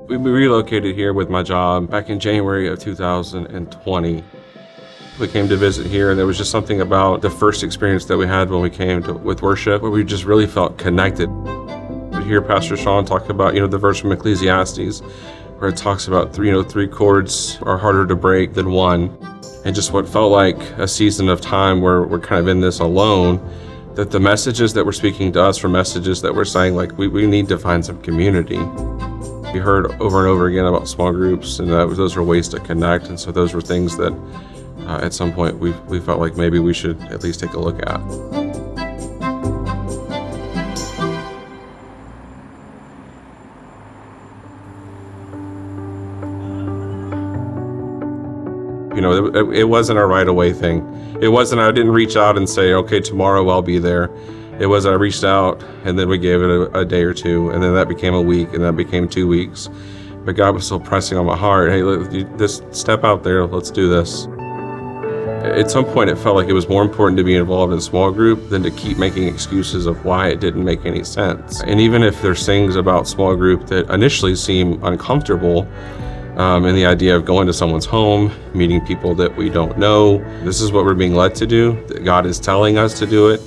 We relocated here with my job back in January of 2020. We came to visit here, and there was just something about the first experience that we had when we came with worship where we just really felt connected. We hear Pastor Sean talk about, the verse from Ecclesiastes where it talks about three chords are harder to break than one. And just what felt like a season of time where we're kind of in this alone, that the messages that were speaking to us were messages that were saying, like, we need to find some community. We heard over and over again about small groups, and those were ways to connect. And so those were things that at some point we felt like maybe we should at least take a look at. It wasn't a right away thing. It wasn't, I didn't reach out and say, okay, tomorrow I'll be there. It was, I reached out and then we gave it a day or two, and then that became a week, and that became 2 weeks. But God was still pressing on my heart, hey, just step out there, let's do this. At some point it felt like it was more important to be involved in a small group than to keep making excuses of why it didn't make any sense. And even if there's things about small group that initially seem uncomfortable, and the idea of going to someone's home, meeting people that we don't know, this is what we're being led to do, that God is telling us to do it.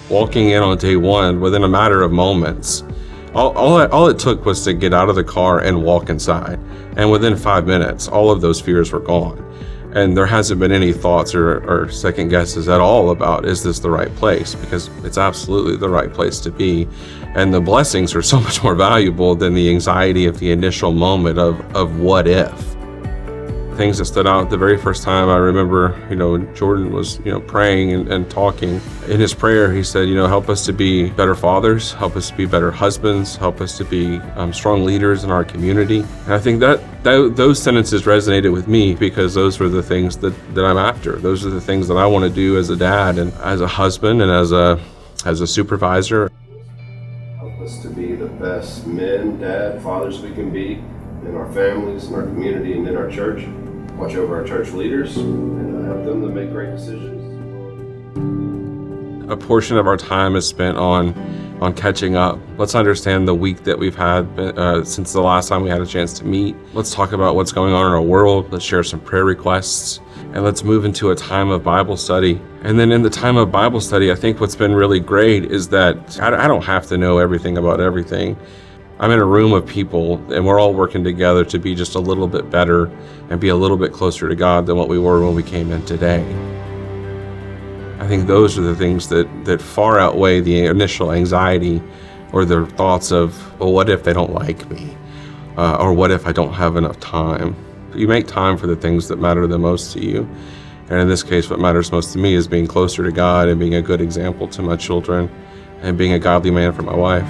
Walking in on day one, within a matter of moments, all it took was to get out of the car and walk inside. And within 5 minutes, all of those fears were gone. And there hasn't been any thoughts or second guesses at all about, is this the right place? Because it's absolutely the right place to be. And the blessings are so much more valuable than the anxiety of the initial moment of what if. Things that stood out the very first time, I remember, Jordan was, praying and talking. In his prayer, he said, help us to be better fathers, help us to be better husbands, help us to be strong leaders in our community. And I think that those sentences resonated with me because those were the things that I'm after. Those are the things that I want to do as a dad and as a husband and as a supervisor. Help us to be the best men, dad, fathers we can be in our families, in our community, and in our church. Watch over our church leaders and help them to make great decisions. A portion of our time is spent on catching up. Let's understand the week that we've had since the last time we had a chance to meet. Let's talk about what's going on in our world. Let's share some prayer requests, and let's move into a time of Bible study. And then in the time of Bible study, I think what's been really great is that I don't have to know everything about everything. I'm in a room of people, and we're all working together to be just a little bit better and be a little bit closer to God than what we were when we came in today. I think those are the things that far outweigh the initial anxiety or the thoughts of, well, what if they don't like me? Or what if I don't have enough time? You make time for the things that matter the most to you. And in this case, what matters most to me is being closer to God and being a good example to my children and being a godly man for my wife.